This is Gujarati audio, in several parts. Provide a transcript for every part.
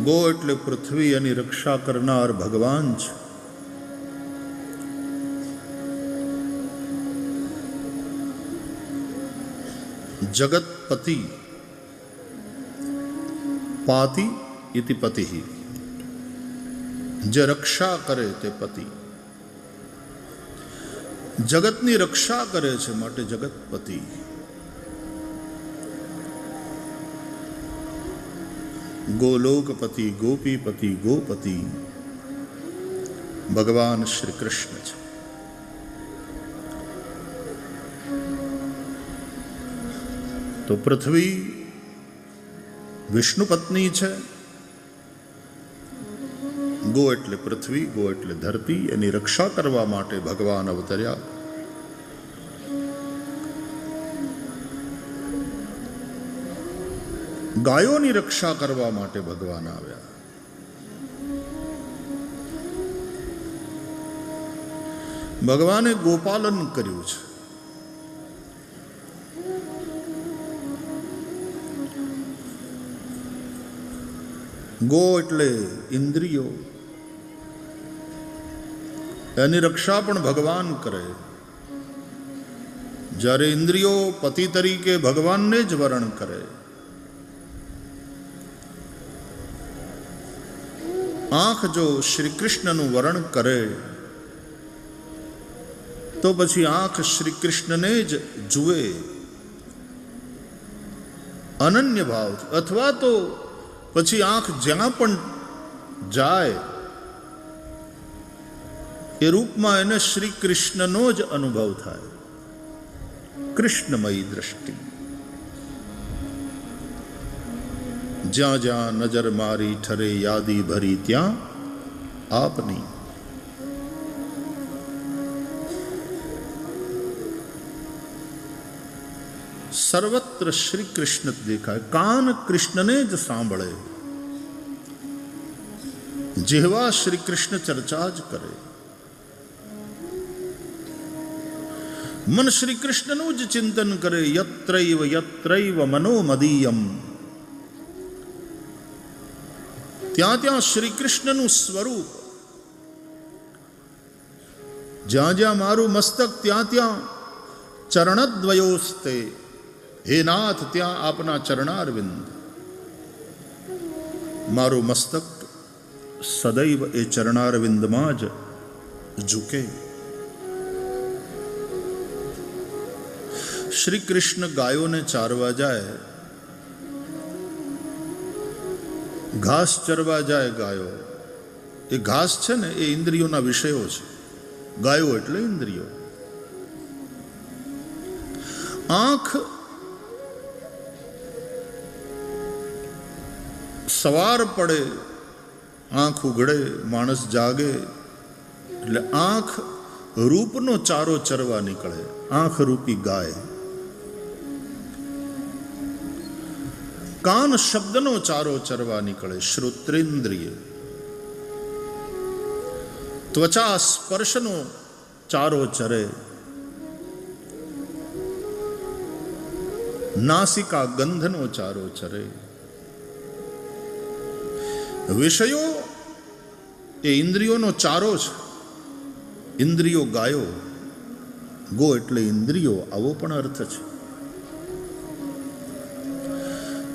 ગો એટલે પૃથ્વી એની રક્ષા કરનાર ભગવાન છે. જગતપતિ પાતિ ઇતિ પતિ, જે રક્ષા કરે તે પતિ. જગતની રક્ષા કરે છે માટે જગતપતિ. ગોલોકપતિ, ગોપીપતિ, ગોપતિ ભગવાન શ્રી કૃષ્ણ છે. તો પૃથ્વી વિષ્ણુ પત્ની છે. ગો એટલે પૃથ્વી, ગો એટલે ધરતી, એની રક્ષા કરવા માટે ભગવાન અવતર્યા. ગાયોની રક્ષા કરવા માટે ભગવાન આવ્યા. ભગવાને ગોપાલન કર્યું છે. ગો એટલે ઇન્દ્રિયો, એની રક્ષા પણ ભગવાન કરે. જ્યારે ઇન્દ્રિયો પતિ તરીકે ભગવાનને જ વરણ કરે, આંખ જો શ્રી કૃષ્ણનું વરણ કરે તો પછી આંખ શ્રી કૃષ્ણને જ જુએ અનન્ય ભાવથી, અથવા તો પછી આંખ જ્યાં પણ જાય એ રૂપમાં એને શ્રી કૃષ્ણનો જ અનુભવ થાય. કૃષ્ણમયી દ્રષ્ટિ. જ્યાં જ્યાં નજર મારી ઠરે યાદી ભરી ત્યાં આપની. સર્વત્ર શ્રી કૃષ્ણ દેખાય. કાન કૃષ્ણને જ સાંભળે, જેવા શ્રી કૃષ્ણ ચર્ચા જ કરે. મન શ્રી કૃષ્ણનું જ ચિંતન કરે. યત્રૈવ યત્રૈવ મનોમદીયમ, ત્યાં ત્યાં શ્રી કૃષ્ણનું સ્વરૂપ. જ્યાં જ્યાં મારું મસ્તક ત્યાં ત્યાં ચરણદ્વયોસ્તે, હે નાથ ત્યાં આપના ચરણારવિંદ. મારું મસ્તક સદૈવ એ ચરણારવિંદમાં જ ઝૂકે. શ્રી કૃષ્ણ ગાયોને ચારવા જાય, ઘાસ ચરવા જાય. ગાયો એ ઘાસ છે ને, એ ઇન્દ્રિયોના વિષયો છે. ગાયો એટલે ઇન્દ્રિયો. આંખ સવાર પડે, આંખ ઉઘડે, માણસ જાગે એટલે આંખ રૂપનો ચારો ચરવા નીકળે. આંખ રૂપી ગાય. કાન શબ્દનો ચારો ચરવા નીકળે, શ્રોત્રેન્દ્રિય. ત્વચા સ્પર્શનો ચારો ચરે, નાસિકા ગંધનો ચારો ચરે. વિષયો એ ઇન્દ્રિયોનો ચારો છે. ઇન્દ્રિયો ગાયો, ગો એટલે ઇન્દ્રિયો, આવો પણ અર્થ છે.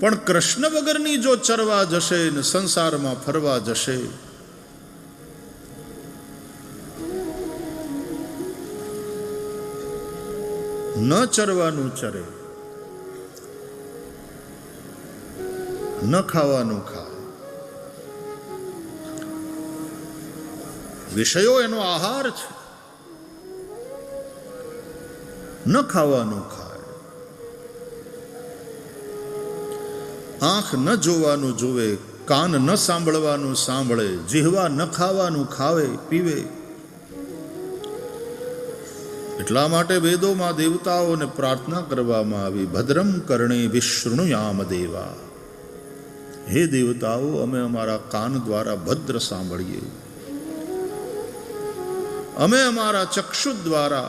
પણ કૃષ્ણ વગરની જો ચરવા જશે ને સંસારમાં ફરવા જશે, ન ચરવાનું ચરે, ન ખાવાનું ખાય. વિષયો એનો આહાર છે, ન ખાવાનું ખાય. આંખ ન જોવાનું જોવે, કાન ન સાંભળવાનું સાંભળે, જીહવા ન ખાવાનું ખાવે પીવે. એટલા માટે વેદોમાં દેવતાઓને પ્રાર્થના કરવામાં આવી, ભદ્રમ કર્ણે વિશૃણુયામ દેવા. હે દેવતાઓ, અમે અમારા કાન દ્વારા ભદ્ર સાંભળીએ, અમે અમારા ચક્ષુ દ્વારા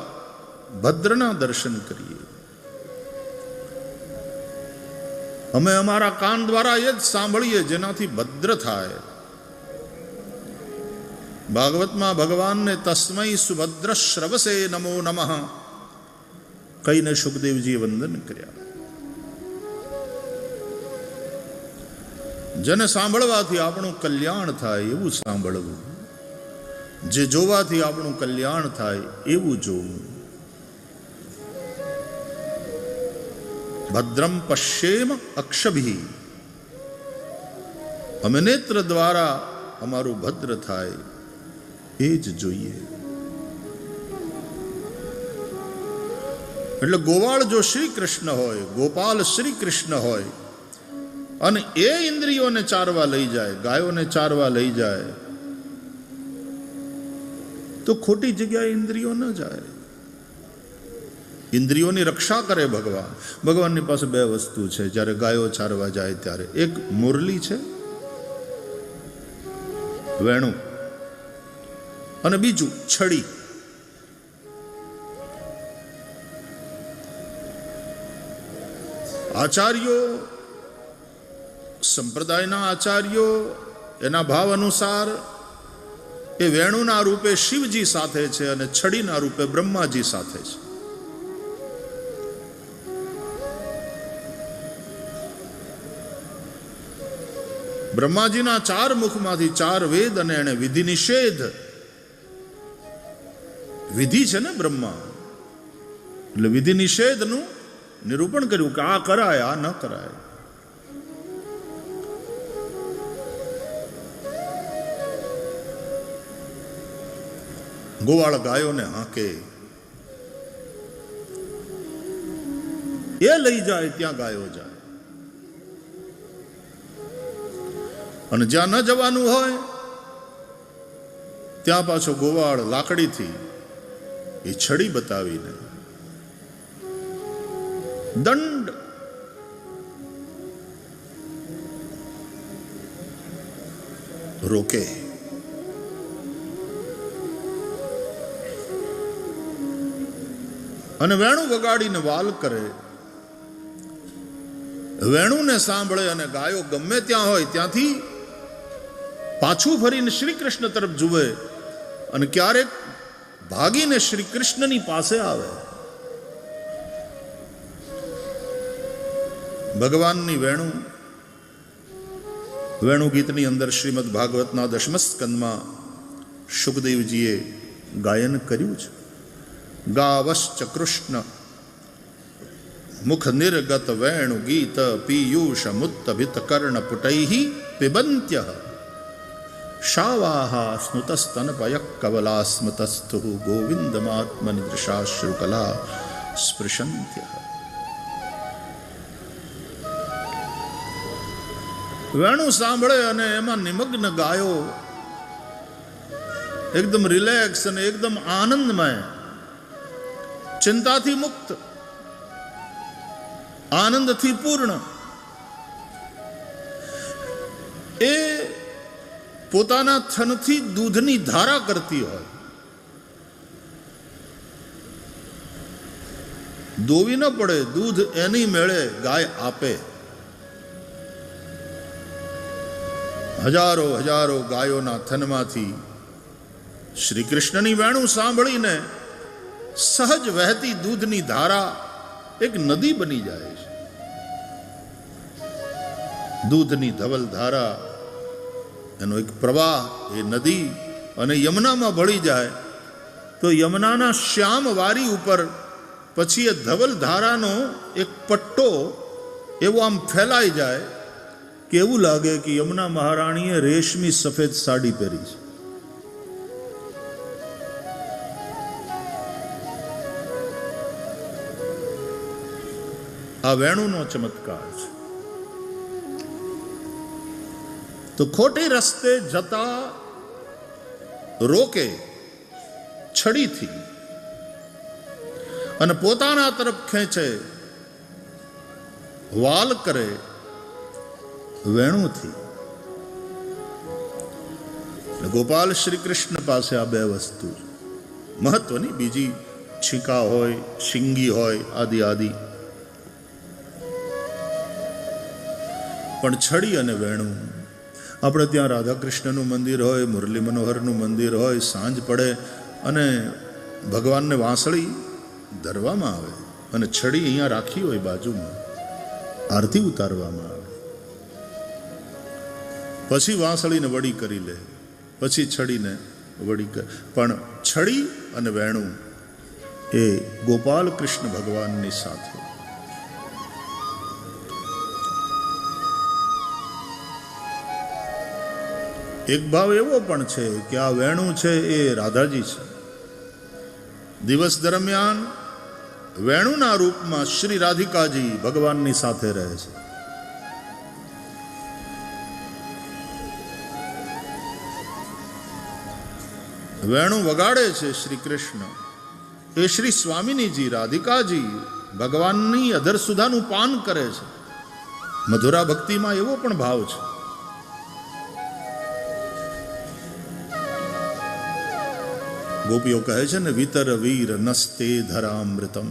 ભદ્રના દર્શન કરીએ. અમે અમારા કાન દ્વારા એ જ સાંભળીએ જેનાથી ભદ્ર થાય. ભાગવતમાં ભગવાનને તસ્મૈ સુભદ્ર શ્રવસે નમો નમઃ કહીને સુખદેવજીએ વંદન કર્યા. જેને સાંભળવાથી આપણું કલ્યાણ થાય એવું સાંભળવું, જે જોવાથી આપણું કલ્યાણ થાય એવું જોવું. ભદ્રમ પશ્યેમ અક્ષભિ, અમે નેત્ર દ્વારા અમારું ભદ્ર થાય એ જ જોઈએ. એટલે ગોવાળ જો શ્રી કૃષ્ણ હોય, ગોપાલ શ્રી કૃષ્ણ હોય અને એ ઇન્દ્રિયોને ચારવા લઈ જાય, ગાયોને ચારવા લઈ જાય, તો ખોટી જગ્યાએ ઇન્દ્રિયો ન જાય. ઇન્દ્રિયોની રક્ષા કરે ભગવાન. ભગવાનની પાસે બે વસ્તુ છે જ્યારે ગાયો ચારવા જાય ત્યારે. એક મુરલી છે, વેણું, અને બીજું છડી. આચાર્યો, સંપ્રદાયના આચાર્યો એના ભાવ અનુસાર એ વેણુના રૂપે શિવજી સાથે છે અને છડીના રૂપે બ્રહ્માજી સાથે છે. બ્રહ્માજીના 4 મુખમાંથી 4 વેદ અને એને વિધિ નિષેધ, વિધિ છે ને બ્રહ્મા, એટલે વિધિ નિષેધનું નિરૂપણ કર્યું કે આ કરાય, આ ન કરાય. ગોવાળ ગાયોને હાંકે, એ લઈ જાય ત્યાં ગાયો જાય. અને જ્યાં ન જવાનું હોય ત્યાં પાછો ગોવાળ લાકડીથી એ છડી બતાવીને દંડ રોકે. અને વેણું વગાડીને વાલ કરે. વેણુને સાંભળે અને ગાયો ગમે ત્યાં હોય ત્યાંથી પાછું ફરીને શ્રી કૃષ્ણ તરફ જુએ અને ક્યારેક ભાગીને શ્રી કૃષ્ણની પાસે આવે. ભગવાનની વેણુ ગીતની અંદર શ્રીમદ ભાગવતના 10મ સ્કંદમાં સુખદેવજીએ ગાયન કર્યું છે. ગાવશ્ચ કૃષ્ણ મુખ નિર્ગત વેણુ ગીત પીયુષ મુત્તભિત કર્ણ પુટૈઃ પિબંત્ય શાવાહા સ્નુતસ્તનપય કવલા સ્મતસ્થુ ગોવિંદમાત્મનિદૃશાશ્રુકલા સ્પૃશંત્ય. વેણુ સાંભળે અને એમાં નિમગ્ન ગાયો એકદમ રિલેક્સ અને એકદમ આનંદમય, ચિંતાથી મુક્ત, આનંદથી પૂર્ણ, એ પોતાના થનથી દૂધની ધારા કરતી હોય. દોવી ન પડે, દૂધ એની મેળે ગાય આપે. હજારો હજારો ગાયોના થનમાંથી શ્રી કૃષ્ણની વેણુ સાંભળીને સહજ વહેતી દૂધની ધારા એક નદી બની જાય છે. દૂધની ધવલ ધારા, એનો એક પ્રવાહ, એ નદી અને યમુનામાં ભળી જાય તો યમુનાના શ્યામ વારી ઉપર પછી એ ધવલ ધારાનો એક પટ્ટો એવો આમ ફેલાઈ જાય કે એવું લાગે કે યમુના મહારાણીએ રેશમી સફેદ સાડી પહેરી છે. આ વેણુનો ચમત્કાર છે. તો ખોટી રસ્તે જતા રોકે છડીથી અને પોતાના તરફ ખેંચે, વાલ કરે વેણુથી. ગોપાલ શ્રી કૃષ્ણ પાસે આ બે વસ્તુ મહત્વની, બીજી છીકા હોય, શિંગી હોય, આદિ આદિ. પણ છડી અને વેણું. આપણે ત્યાં રાધા કૃષ્ણનું મંદિર હોય, મુરલી મનોહરનું મંદિર હોય, સાંજ પડે અને ભગવાનને વાંસળી ધરવામાં આવે અને છડી અહીંયા રાખી હોય બાજુમાં, આરતી ઉતારવામાં આવે, પછી વાંસળીને વડી કરી લે, પછી છડીને વડી કરે. પણ છડી અને વેણું એ ગોપાલ કૃષ્ણ ભગવાનની સાથે. એક ભાવ એવો પણ છે કે આ વેણું છે એ રાધાજી છે. દિવસ દરમિયાન વેણુના રૂપમાં શ્રી રાધિકાજી ભગવાનની સાથે રહે છે. વેણું વગાડે છે શ્રી કૃષ્ણ, એ શ્રી સ્વામિનીજી રાધિકાજી ભગવાનની અધર સુધાનું પાન કરે છે. મધુરા ભક્તિમાં એવો પણ ભાવ છે. ગોપીઓ કહે છે ને, વિતર વીર નસ્તે ધરામૃતમ,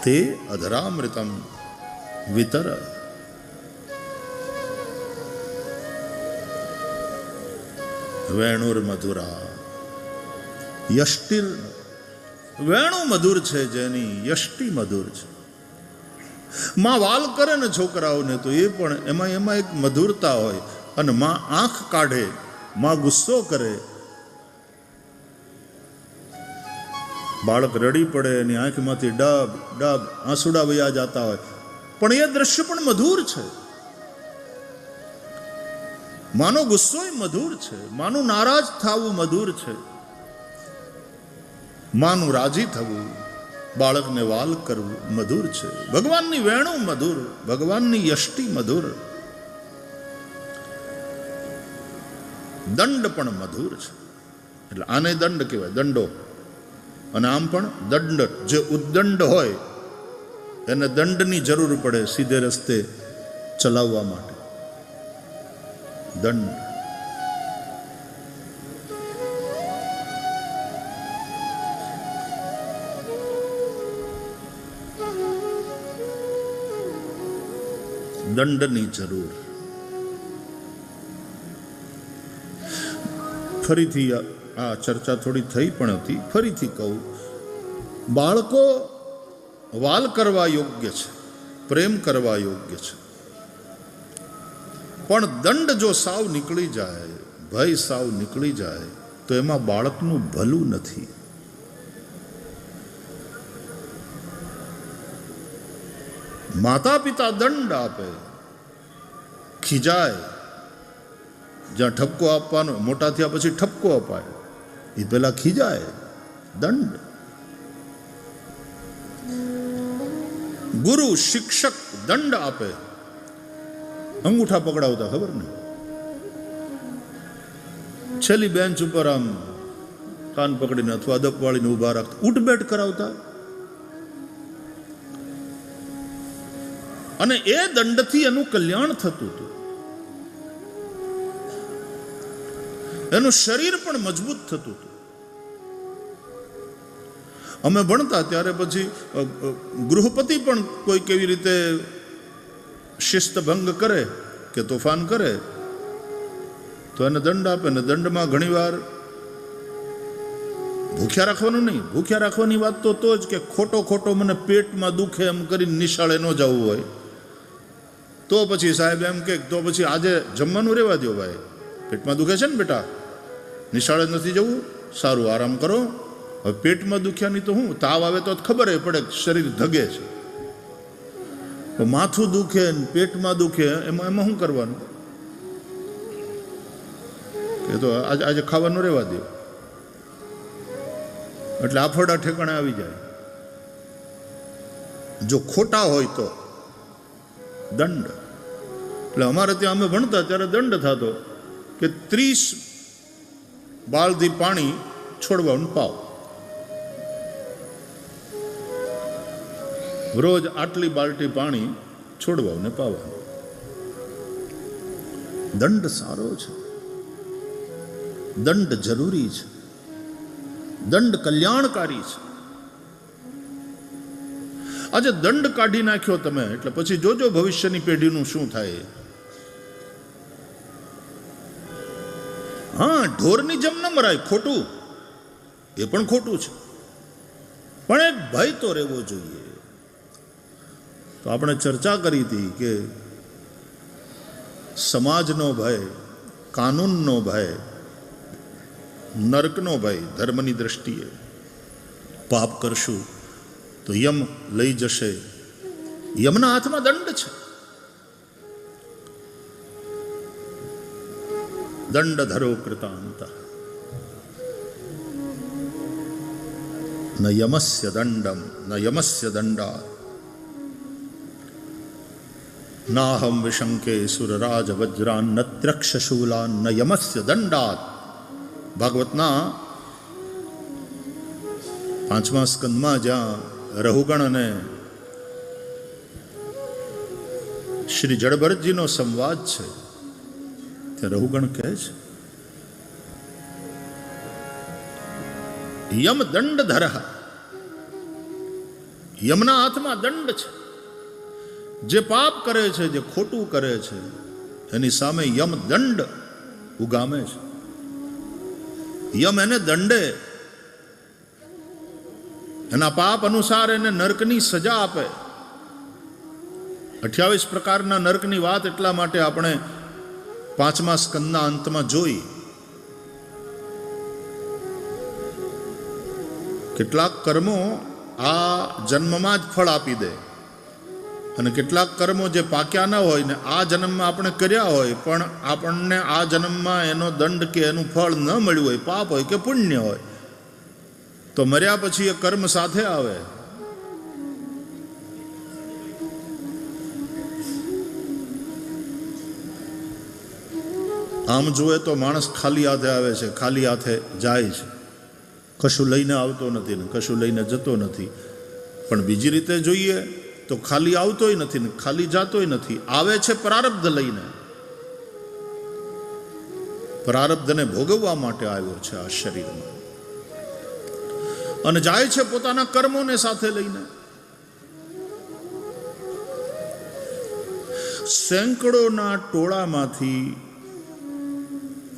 તે અધરામૃતમ વિતર. વેણુર મધુરા યષ્ટિર. વેણુ મધુર છે જેની યષ્ટિ મધુર છે. માં વાલ કરે ને છોકરાઓને તો એ પણ એમાં એક મધુરતા હોય. અને માં આંખ કાઢે, માં ગુસ્સો કરે, બાળક રડી પડે એની આંખમાંથી ડબ ડબ આંસુડા વયા જતા હોય, પણ એ દ્રશ્ય પણ મધુર છે. માનો ગુસ્સો મધુર છે, માનું નારાજ થવું મધુર છે, માનું રાજી થવું, બાળકને વાલ કરવું મધુર છે. ભગવાનની વેણું મધુર, ભગવાનની યષ્ટિ મધુર. દંડ પણ મધુર છે. એટલે આને દંડ કહેવાય, દંડો. અને આમ પણ દંડ, જે ઉદ્દંડ હોય એને દંડની જરૂર પડે સીધે રસ્તે ચલાવવા માટે. દંડ. દંડની જરૂર. ફરીથી આ ચર્ચા થોડી થઈ પણ હતી, ફરીથી કહું, બાળકો વાલ કરવા યોગ્ય છે, પ્રેમ કરવા યોગ્ય છે, પણ દંડ જો સાવ નીકળી જાય, ભય સાવ નીકળી જાય તો એમાં બાળકનું ભલું નથી. માતા પિતા દંડ આપે, ખીજાય, જ્યાં ઠપકો આપવાનો, મોટા થયા પછી ઠપકો અપાય, એ પેલા ખીજાય, દંડ. ગુરુ શિક્ષક દંડ આપે, અંગૂઠા પકડાવતા, ખબર ને, છેલ્લી બેન્ચ ઉપર આમ કાન પકડીને અથવા અદપ વાળીને ઉભા રાખતા, ઉઠબેઠ કરાવતા. અને એ દંડથી એનું કલ્યાણ થતું હતું, એનું શરીર પણ મજબૂત થતું હતું. અમે ભણતા ત્યારે પછી ગૃહપતિ પણ કોઈ કેવી રીતે શિસ્ત ભંગ કરે કે તોફાન કરે તો એને દંડ આપે. ને દંડમાં ઘણીવાર ભૂખ્યા રાખવાનું નહીં, ભૂખ્યા રાખવાની વાત તો જ કે ખોટો મને પેટમાં દુખે એમ કરીને નિશાળે ન જવું હોય તો પછી સાહેબ એમ કે તો પછી આજે જમવાનું રહેવા દો ભાઈ, પેટમાં દુખે છે ને બેટા, નિશાળે નથી જવું, સારું આરામ કરો. હવે પેટમાં દુખ્યા નહીં તો હું, તાવ આવે તો ખબર પડે શરીર ધગે છે. માથું દુખે ને પેટમાં દુખે એમાં શું કરવાનું? એ તો આજે ખાવાનું રહેવા દો. એટલે આફડા ઠેકાણે આવી જાય. જો ખોટા હોય તો દંડ. એટલે અમારે ત્યાં અમે ભણતા ત્યારે દંડ થતો કે 30 બાલથી પાણી છોડવાનું પાવ, રોજ આટલી બાલટી પાણી છોડવાને પાવાનું. દંડ સારો છે, દંડ જરૂરી છે, દંડ કલ્યાણકારી છે. આજે દંડ કાઢી નાખ્યો તમે, એટલે પછી જોજો ભવિષ્યની પેઢીનું શું થાય. હા, ઢોરની જેમ ન મરાય, ખોટું, એ પણ ખોટું છે, પણ એક ભય તો રહેવો જોઈએ. તો આપણે ચર્ચા કરી હતી કે સમાજનો ભય, કાનૂનનો ભય, નરકનો ભય. ધર્મની દ્રષ્ટિએ પાપ કરશું તો યમ લઈ જશે, યમના હાથમાં દંડ છે. દંડ ધરો કૃતાંત ન યમસ્ય દંડમ ન યમસ્ય દંડા નાહમ વિશંકે સુરરાજ વજ્રાન ન ત્રક્ષશૂલાન ન યમસ્ય દંડાત. ભાગવતના 5મા સ્કંદમાં જ્યાં રહુગણ અને શ્રી જડભરતજીનો સંવાદ છે, ત્યાં રહુગણ કહે છે યમ દંડ ધરહ, યમના હાથમાં દંડ છે. જે પાપ કરે છે, જે ખોટું કરે છે, એની સામે યમ દંડ ઉગામે છે. યમ એને દંડે, એના પાપ અનુસાર એને નરકની સજા આપે. 28 પ્રકારના નરકની વાત એટલા માટે આપણે 5મા સ્કંદના અંતમાં જોઈ. કેટલાક કર્મો આ જન્મમાં જ ફળ આપી દે, અને કેટલાક કર્મો જે પાક્યા ન હોય ને આ જન્મમાં આપણે કર્યા હોય, પણ આપણને આ જન્મમાં એનો દંડ કે એનું ફળ ન મળ્યું હોય, પાપ હોય કે પુણ્ય હોય, તો મર્યા પછી એ કર્મ સાથે આવે. આમ જુએ તો માણસ ખાલી હાથે આવે છે, ખાલી હાથે જાય છે, કશું લઈને આવતો નથી ને કશું લઈને જતો નથી. પણ બીજી રીતે જોઈએ તો ખાલી આવતોય નથી ને ખાલી જાતોય નથી. આવે છે પ્રારબ્ધ લઈને, પ્રારબ્ધને ભોગવવા માટે આવ્યો છે આ શરીરમાં, અને જાય છે પોતાના કર્મોને સાથે લઈને. સેંકડોના ટોળામાંથી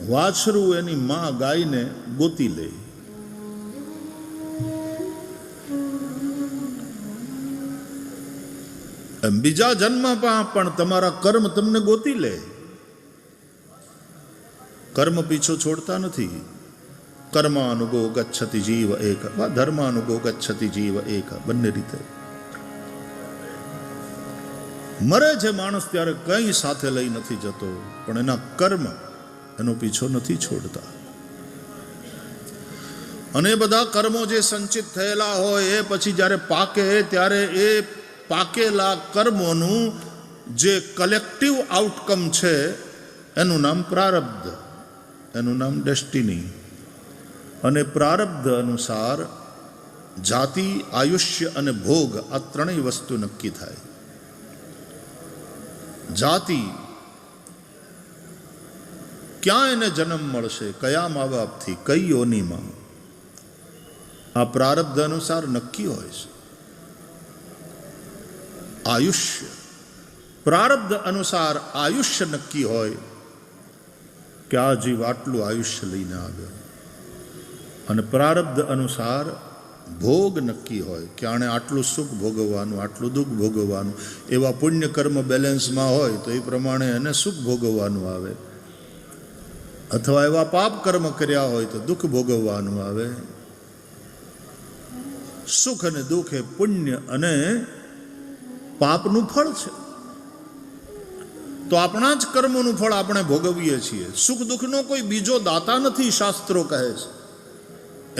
વાછરું એની માં ગાયને ગોતી લે. બીજા જન્મમાં પણ તમારા કર્મ તમને ગોતી લે. કર્મ પીછો છોડતા નથી. કર્માનુગો ગચ્છતિ જીવ એક, ધર્માનુગો ગચ્છતિ જીવ એક, બંને રીતે. મરે છે માણસ ત્યારે કંઈ સાથે લઈ નથી જતો, પણ એના કર્મ એનો પીછો નથી છોડતા. અને એ બધા કર્મો જે સંચિત થયેલા હોય એ પછી જ્યારે પાકે ત્યારે એ પાકેલા કર્મોનું જે કલેક્ટિવ આઉટકમ છે એનું નામ પ્રારબ્ધ, એનું નામ ડેસ્ટિની. અને પ્રારબ્ધ અનુસાર જાતિ, આયુષ્ય અને ભોગ આ ત્રણેય વસ્તુ નક્કી થાય. જાતિ, ક્યાં એને જન્મ મળશે, કયા મા બાપથી, કઈ યોનિમાં, આ પ્રારબ્ધ અનુસાર નક્કી હોય છે. આયુષ્ય, પ્રારબ્ધ અનુસાર આયુષ્ય નક્કી હોય કે આ જીવ આટલું આયુષ્ય લઈને આવ્યો. અને પ્રારબ્ધ અનુસાર ભોગ નક્કી હોય કે આણે આટલું સુખ ભોગવવાનું, આટલું દુઃખ ભોગવવાનું. એવા પુણ્ય કર્મ બેલેન્સમાં હોય તો એ પ્રમાણે એને સુખ ભોગવવાનું આવે, અથવા એવા પાપ કર્મ કર્યા હોય તો દુઃખ ભોગવવાનું આવે. સુખ અને દુઃખ એ પુણ્ય અને પાપનું ફળ છે. તો આપણા જ કર્મોનું ફળ આપણે ભોગવીએ છીએ. સુખ દુઃખનો કોઈ બીજો દાતા નથી, શાસ્ત્રો કહે છે.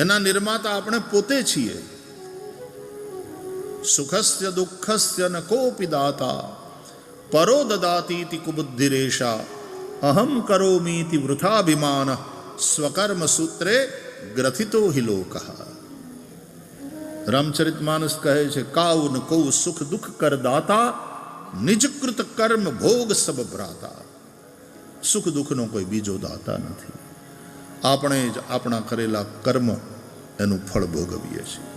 એના નિર્માતા આપણે પોતે છીએ. સુખસ્ય દુઃખસ્ય ન કોપી દાતા પરો દદાતીતિ કુબુદ્ધિરેશા અહમ કરોમીતિ વૃથાભિમાન સ્વકર્મ સૂત્રે ગ્રથિતો હિ લોકઃ. રામચરિતમાનસ કહે છે, કાઉ ન કૌ સુખ દુઃખ કર દાતા નિજકૃત કર્મ ભોગ સબ ભ્રાતા. સુખ દુઃખનો કોઈ બીજો દાતા નથી. આપણે જ આપણા કરેલા કર્મ એનું ફળ ભોગવીએ છીએ.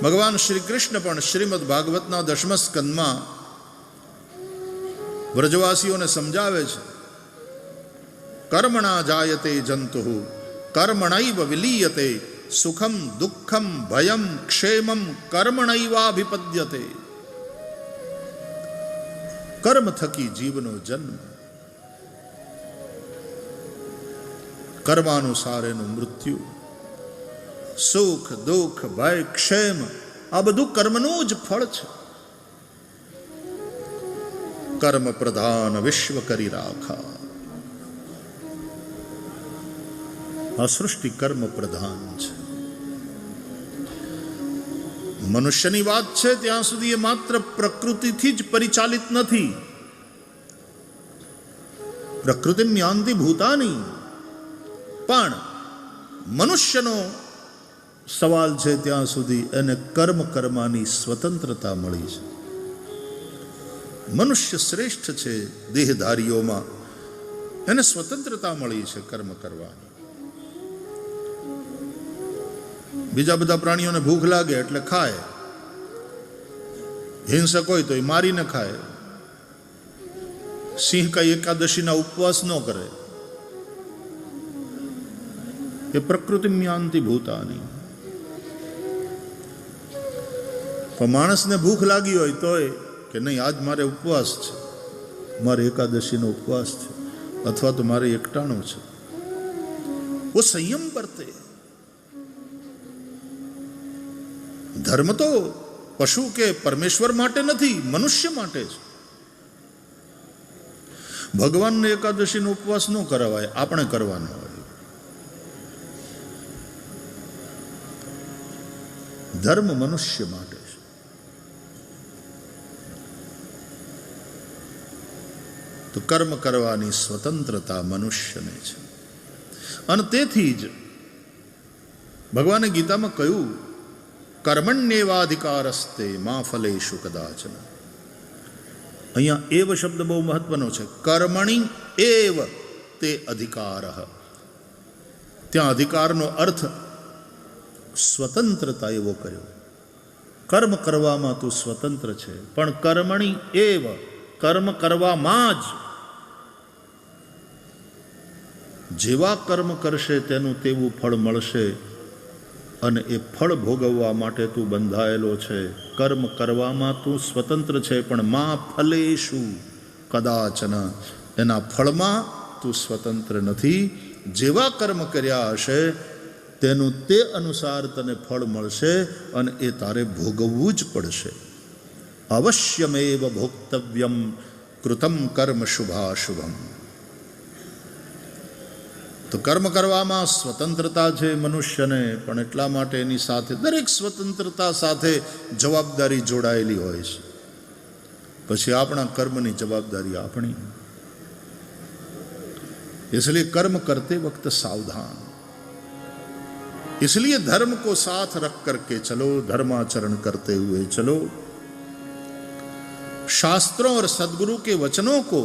ભગવાન શ્રી કૃષ્ણ પણ શ્રીમદ ભાગવતના 10મા સ્કંદમાં વ્રજવાસીઓને સમજાવે છે, કર્મણા જાયતે જંતુ કર્મણૈવ વિલીયતે સુખમ દુઃખમ ભયમ ક્ષેમમ કર્મણૈવાભિપદ્યતે. કર્મ થકી જીવનો જન્મ, કર્માનુસાર એનું મૃત્યુ, સુખ દુઃખ ભય ક્ષેમ આ બધું કર્મનું જ ફળ છે. કર્મ પ્રધાન વિશ્વ કરી રાખા. આ સૃષ્ટિ કર્મ પ્રધાન છે. મનુષ્યની વાત છે ત્યાં સુધી એ માત્ર પ્રકૃતિથી જ પરિચાલિત નથી. પ્રકૃતિ યાન્તિ ભૂતાની, પણ મનુષ્યનો સવાલ છે ત્યાં સુધી એને કર્મ કરવાની સ્વતંત્રતા મળી છે. મનુષ્ય શ્રેષ્ઠ છે દેહધારીઓમાં, એને સ્વતંત્રતા મળી છે કર્મ કરવાની. બીજા બધા પ્રાણીઓને ભૂખ લાગે એટલે ખાય, હિંસક હોય તો એ મારીને ખાય. સિંહ કઈ એકાદશીના ઉપવાસ ન કરે. એ પ્રકૃતિ યાન્તિ ભૂતાની. પણ માણસને ભૂખ લાગી હોય તોય કે નહીં, આજ મારે ઉપવાસ છે, મારે એકાદશીનો ઉપવાસ છે, અથવા તો મારે એકટાણું છે. वो संयम बरते. ધર્મ તો પશુ કે પરમેશ્વર માટે નથી, મનુષ્ય માટે છે. ભગવાનને એકાદશીનો ઉપવાસ ન કરાવાય, આપણે કરવાનો હોય. ધર્મ મનુષ્ય માટે છે. તો કર્મ કરવાની સ્વતંત્રતા મનુષ્યને છે. અને તેથી જ ભગવાને ગીતામાં કહ્યું, કર્મણ્યેવાધિકારસ્તે મા ફલેષુ કદાચન. અહીંયા એવ શબ્દ બહુ મહત્વનો છે. કર્મણિ એવ તે અધિકાર. ત્યાં અધિકારનો અર્થ સ્વતંત્રતા એવો કર્યો. કર્મ કરવામાં તું સ્વતંત્ર છે, પણ કર્મણિ એવ, કર્મ કરવામાં જ. જેવા કર્મ કરશે તેનું તેવું ફળ મળશે, અને એ ફળ ભોગવવા માટે તું બંધાયેલો છે. કર્મ કરવામાં તું સ્વતંત્ર છે, પણ મા ફલેષુ કદાચન, એના ફળમાં તું સ્વતંત્ર નથી. જેવા કર્મ કર્યા હશે તેનું તે અનુસાર તને ફળ મળશે, અને એ તારે ભોગવવું જ પડશે. અવશ્યમેવ ભોક્તવ્યમ કૃતમ કર્મ શુભાશુભમ. તો કર્મ કરવામાં સ્વતંત્રતા છે મનુષ્યને, પણ એટલા માટે એની સાથે દરેક સ્વતંત્રતા સાથે જવાબદારી જોડાયેલી હોય છે. પછી આપણા કર્મની જવાબદારી આપણી. इसलिए कर्म करते वक्त सावधान. इसलिए धर्म को साथ रख करके चलो, धर्माचरण करते हुए चलो. शास्त्रों और सदगुरु के वचनों को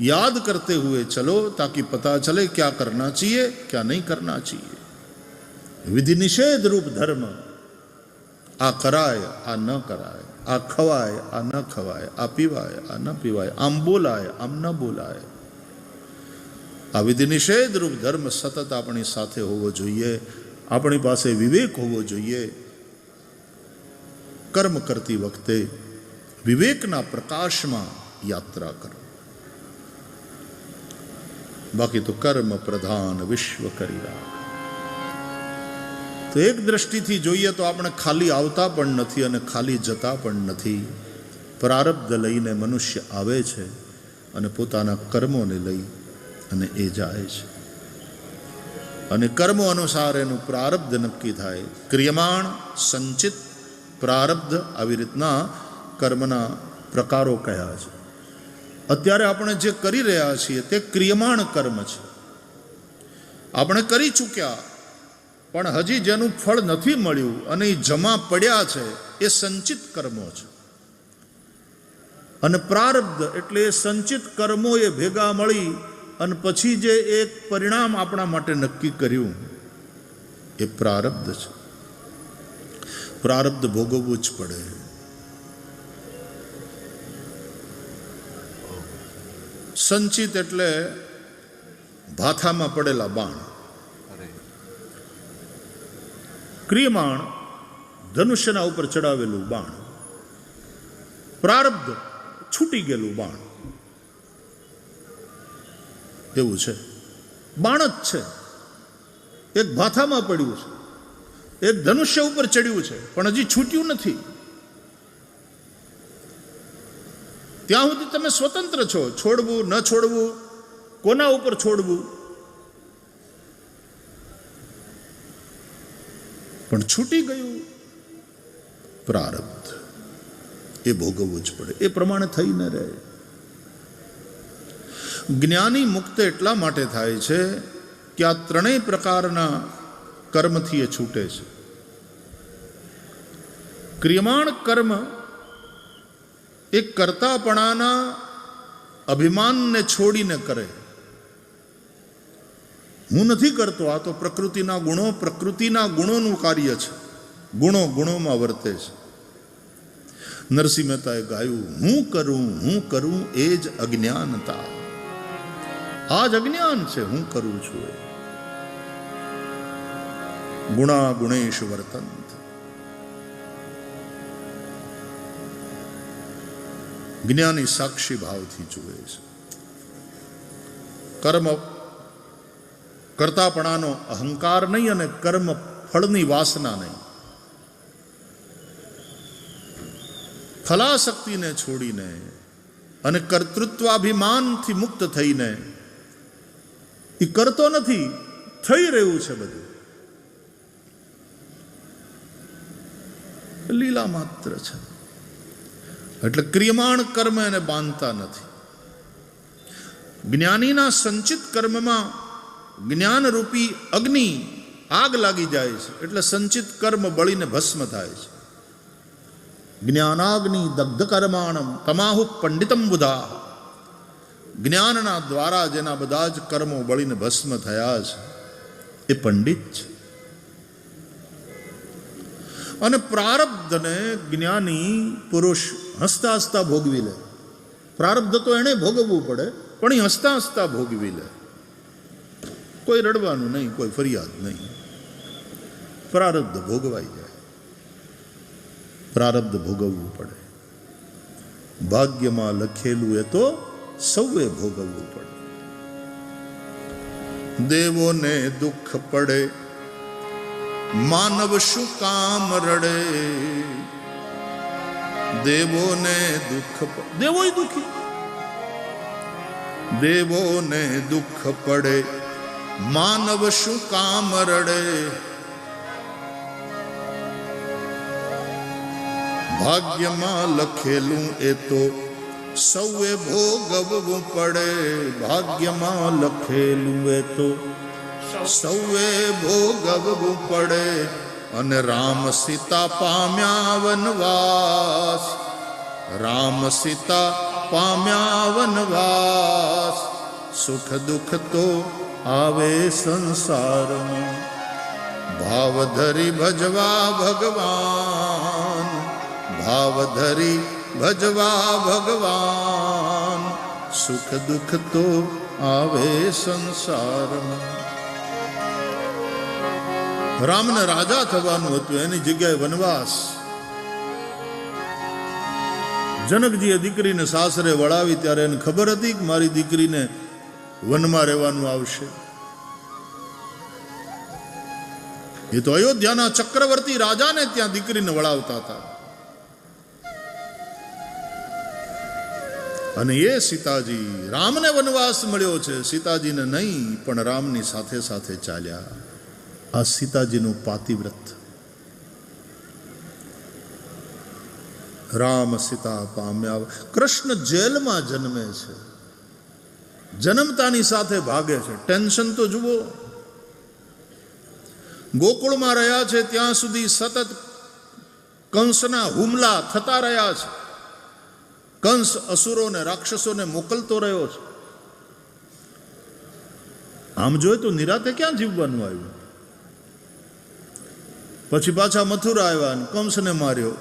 याद करते हुए चलो, ताकि पता चले क्या करना चाहिए क्या नहीं करना चाहिए. विधि निषेध रूप धर्म, आ कराय आ न कराय, आ खवाय आ न खवाय, आ पीवाय आ न पीवाय, आम बोलाय आम न बोलाय. આ વિધિ નિષેધ રૂપ ધર્મ સતત આપણી સાથે હોવો જોઈએ. આપણી પાસે વિવેક હોવો જોઈએ. કર્મ કરતી વખતે વિવેકના પ્રકાશમાં યાત્રા કરો. બાકી તો કર્મ પ્રધાન વિશ્વ કરી રાખ. તો એક દ્રષ્ટિથી જોઈએ તો આપણે ખાલી આવતા પણ નથી અને ખાલી જતા પણ નથી. પ્રારબ્ધ લઈને મનુષ્ય આવે છે અને પોતાના કર્મોને લઈ અને એ જાય છે. અને કર્મો અનુસાર એનું પ્રારબ્ધ નક્કી થાય. ક્રિયમાણ, સંચિત, પ્રારબ્ધ, આવી રીતના કર્મના પ્રકારો કયા છે. અત્યારે આપણે જે કરી રહ્યા છીએ તે ક્રિયમાણ કર્મ છે. આપણે કરી ચૂક્યા, પણ હજી જેનું ફળ નથી મળ્યું અને એ જમા પડ્યા છે, એ સંચિત કર્મો છે. અને પ્રારબ્ધ એટલે એ સંચિત કર્મો એ ભેગા મળી અને પછી જે એક પરિણામ આપણા માટે નક્કી કર્યું એ પ્રારબ્ધ છે. પ્રારબ્ધ ભોગવવું જ પડે. સંચિત એટલે ભાથામાં પડેલા બાણ. ક્રિયમાણ ધનુષ્યના ઉપર ચડાવેલું બાણ. પ્રારબ્ધ છૂટી ગયેલું બાણ. એવું છે. બાણ જ છે. એક ભાથામાં પડ્યું છે, એક ધનુષ્ય ઉપર ચડ્યું છે, પણ હજી છૂટ્યું નથી. ત્યાં સુધી તમે સ્વતંત્ર છો. છોડવું ન છોડવું, કોના ઉપર છોડવું, પણ છૂટી ગયું પ્રારબ્ધ. એ ભોગવવું જ પડે. એ પ્રમાણે થઈ ન રહે. જ્ઞાની મુક્ત એટલા માટે થાય છે કે આ ત્રણેય પ્રકારના કર્મથી એ છૂટે છે. ક્રિયમાણ કર્મ એ કર્તાપણાના અભિમાનને છોડીને કરે. હું નથી કરતો, આ તો પ્રકૃતિના ગુણોનું કાર્ય છે. ગુણો ગુણોમાં વર્તે છે. નરસિંહ મહેતાએ ગાયું, હું કરું એ જ અજ્ઞાનતા. આ જ અજ્ઞાન છે, હું કરું છું એ. ગુણા ગુણેશ વર્તંત. જ્ઞાની સાક્ષી ભાવથી જુએ છે. કર્મ કરતાપણાનો અહંકાર નહીં અને કર્મ ફળની વાસના નહીં. ફલાશક્તિને છોડીને અને કર્તૃત્વાભિમાનથી મુક્ત થઈને એ કરતો નથી, થઈ રહ્યું છે બધું. લીલા માત્ર છે. એટલે ક્રિયમાણ કર્મ એને બાંધતા નથી. જ્ઞાનીના સંચિત કર્મમાં જ્ઞાનરૂપી અગ્નિ આગ લાગી જાય છે. એટલે સંચિત કર્મ બળીને ભસ્મ થાય છે. જ્ઞાનાગ્નિ દગ્ધ કર્માણમ તમાહુ પંડિતમ બુધા. જ્ઞાનના દ્વારા જેના બધા જ કર્મો બળીને ભસ્મ થયા છે એ પંડિત છે. અને પ્રારબ્ધને જ્ઞાની પુરુષ હસતા હસતા ભોગવી લે. પ્રારબ્ધ તો એને ભોગવવું પડે, પણ એ હસતા હસતા ભોગવી લે. કોઈ રડવાનું નહીં, કોઈ ફરિયાદ નહીં. પ્રારબ્ધ ભોગવાઈ જાય. પ્રારબ્ધ ભોગવવું પડે. ભાગ્યમાં લખેલું એ તો સૌએ ભોગવવું પડે. દેવોને દુઃખ પડે, માનવ શું કામ રડે. દેવોને દુઃખ, દેવોય દુઃખી. દેવોને દુઃખ પડે, માનવ શું કામ રડે. ભાગ્યમાં લખેલું એ તો સૌએ ભોગવવું પડે. ભાગ્યમાં લખેલું એ તો સૌએ ભોગવવું પડે. અને રામ સીતા પામ્યા વનવાસ. રામ સીતા પામ્યા વનવાસ. સુખ દુઃખ તો આવે સંસારમાં. ભાવ ધરી ભજવા ભગવાન. ભાવ ધરી ભજવા ભગવાન. સુખ દુઃખ તો આવે સંસારમાં. રામને રાજા થવાનું હતું, એની જગ્યાએ વનવાસ. જનકજીએ દીકરીને સાસરે વળાવી ત્યારે એને ખબર હતી કે મારી દીકરીને વનમાં રહેવાનું આવશે. એ તો અયોધ્યાના ચક્રવર્તી રાજાને ત્યાં દીકરીને વળાવતા હતા. અને એ સીતાજી, રામને વનવાસ મળ્યો છે, સીતાજીને નહીં, પણ રામની સાથે સાથે ચાલ્યા. આ સીતાજીનું પાતિવ્રત. રામ સીતા પામ્યા. કૃષ્ણ જેલમાં જન્મે છે, જન્મતાની સાથે ભાગે છે. ટેન્શન તો જુઓ. ગોકુળમાં રહ્યા છે ત્યાં સુધી સતત કંસના હુમલા થતા રહ્યા છે. કંસ અસુરોને રાક્ષસોને મોકલતો રહ્યો છે. આમ જોઈએ તો નિરાતે ક્યાં જીવવાનું આવ્યું. પછી પાછા મથુરા આવ્યા અને કંસને માર્યો.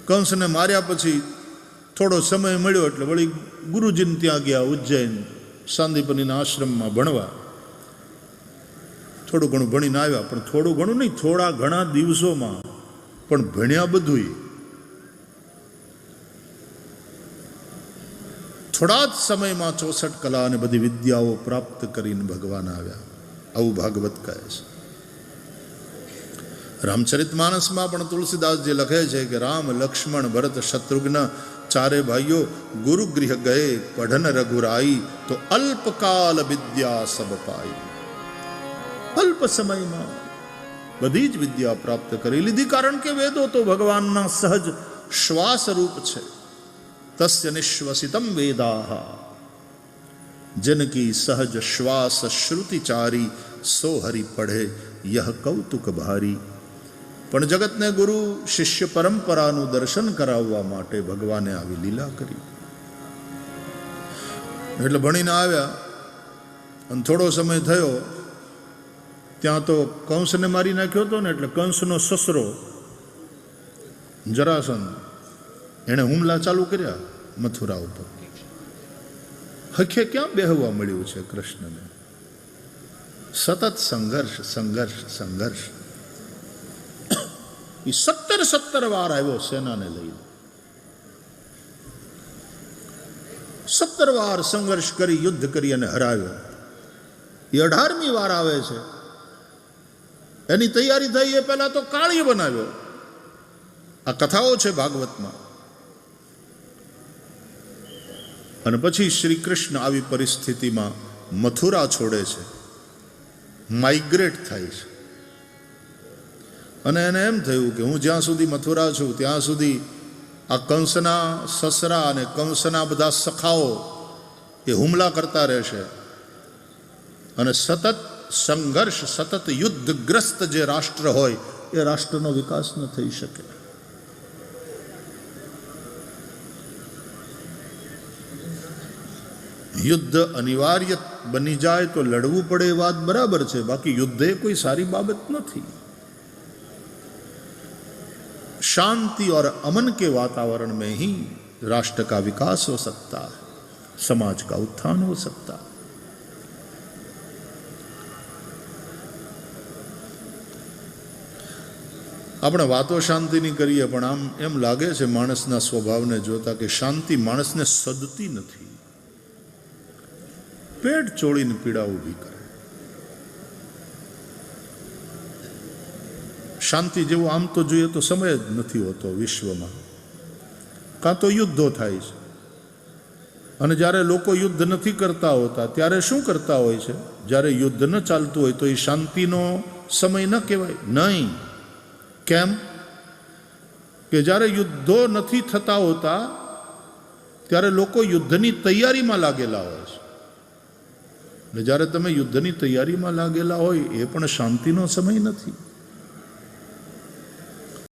કંસને માર્યા પછી થોડો સમય મળ્યો એટલે વળી ગુરુજીને ત્યાં ગયા ઉજ્જૈન સાંદીપનીના આશ્રમમાં ભણવા. થોડું ઘણું ભણીને આવ્યા, પણ થોડું ઘણું નહીં, થોડા ઘણા દિવસોમાં પણ ભણ્યા બધુંય. થોડા જ સમયમાં 64 કલા અને બધી વિદ્યાઓ પ્રાપ્ત કરીને ભગવાન આવ્યા. આવું ભાગવત કહે છે. રામચરિતમાનસમાં પણ તુલસીદાસજી લખે છે કે રામ લક્ષ્મણ ભરત શત્રુઘ્ન ચારે ભાઈઓ ગુરુગૃહ ગયે પઢન રઘુરાઈ તો અલ્પકાલ વિદ્યા સબ પાઈ. અલ્પ સમયમાં બધી જ વિદ્યા પ્રાપ્ત કરી લીધી, કારણ કે વેદો તો ભગવાનના સહજ શ્વાસ રૂપ છે. તસ્ય નિશ્વસિતમ વેદાહ જનકી સહજ શ્વાસ શ્રુતિચારી સો હરિ પઢે યહ કૌતુક ભારી. પણ જગતને ગુરુ શિષ્ય પરંપરાનું દર્શન કરાવવા માટે ભગવાને આવી લીલા કરી. એટલે ભણીને આવ્યા અને થોડો સમય થયો ત્યાં તો કંસને મારી નાખ્યો હતો ને, એટલે કંસનો સસરો જરાસંધ એણે હુમલા ચાલુ કર્યા મથુરા ઉપર. હખે ક્યાં બેહવા મળ્યું છે કૃષ્ણને? સતત સંઘર્ષ સંઘર્ષ સંઘર્ષ. એ 17 વાર આવ્યો સેનાને લઈને. 17 વાર સંઘર્ષ કરી યુદ્ધ કરી અને હરાવ્યો. એ 18મી વાર આવે છે. એની તૈયારી થઈ એ પહેલા તો કાળીએ બનાવ્યો. આ કથાઓ છે ભાગવતમાં. અને પછી શ્રી કૃષ્ણ આવી પરિસ્થિતિમાં મથુરા છોડે છે, માઇગ્રેટ થાય છે. અને એને એમ થયું કે હું જ્યાં સુધી મથુરા છું ત્યાં સુધી આ કંસના સસરા અને કંસના બધા સખાઓ એ હુમલા કરતા રહેશે અને સતત સંઘર્ષ, સતત યુદ્ધગ્રસ્ત જે રાષ્ટ્ર હોય એ રાષ્ટ્રનો વિકાસ ન થઈ શકે. યુદ્ધ અનિવાર્ય બની જાય તો લડવું પડે એ વાત બરાબર છે, બાકી યુદ્ધ એ કોઈ સારી બાબત નથી. शांति और अमन के वातावरण में ही राष्ट्र का विकास हो सकता है, समाज का उत्थान हो सकता है. આપણે વાતો શાંતિની કરીએ પણ આમ એમ લાગે છે માણસના સ્વભાવને જોતા કે શાંતિ માણસને સદતી નથી, પેટ ચોળીને પીડા ઊભી કરે. શાંતિ જેવો આમ તો જોઈએ તો સમય જ નથી હોતો વિશ્વમાં. કાં તો યુદ્ધો થાય છે, અને જ્યારે લોકો યુદ્ધ નથી કરતા હોતા ત્યારે શું કરતા હોય છે? જ્યારે યુદ્ધ ન ચાલતું હોય તો એ શાંતિનો સમય ન કહેવાય. નહીં. કેમ? કે જ્યારે યુદ્ધો નથી થતા હોતા ત્યારે લોકો યુદ્ધની તૈયારીમાં લાગેલા હોય છે. અને જ્યારે તમે યુદ્ધની તૈયારીમાં લાગેલા હોય એ પણ શાંતિનો સમય નથી.